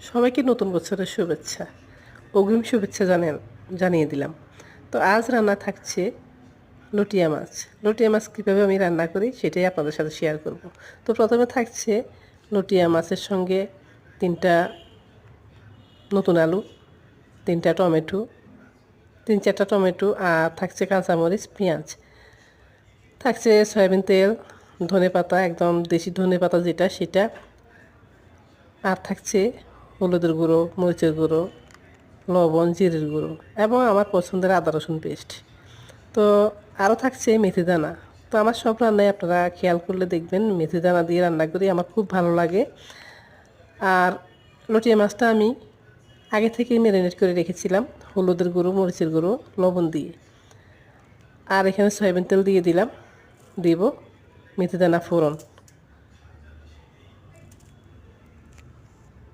সবাইকে নতুন বছরের শুভেচ্ছা, অগ্রিম শুভেচ্ছা জানিয়ে দিলাম। তো আজ রান্না থাকছে লটিয়া মাছ। লটিয়া মাছ কীভাবে আমি রান্না করি সেটাই আপনাদের সাথে শেয়ার করব। তো প্রথমে থাকছে লটিয়া মাছের সঙ্গে 3টা নতুন আলু, 3টা টমেটো, 3-4টা টমেটো, আর থাকছে কাঁচামরিচ, পেঁয়াজ, থাকছে সয়াবিন তেল, ধনেপাতা, একদম দেশি ধনেপাতা যেটা সেটা, আর থাকছে হলুদের গুঁড়ো, মরিচের গুঁড়ো, লবণ, জিরের গুঁড়ো এবং আমার পছন্দের আদা রসুন পেস্ট। তো আরও থাকছে মেথি দানা। তো আমার সব রান্নায় আপনারা খেয়াল করলে দেখবেন মেথি দানা দিয়ে রান্না করি, আমার খুব ভালো লাগে। আর লটিয়া মাছটা আমি আগে থেকেই ম্যারিনেট করে রেখেছিলাম হলুদের গুঁড়ো, মরিচের গুঁড়ো, লবণ দিয়ে। আর এখানে সয়াবিন তেল দিয়ে দিব মেথি দানা ফোড়ন।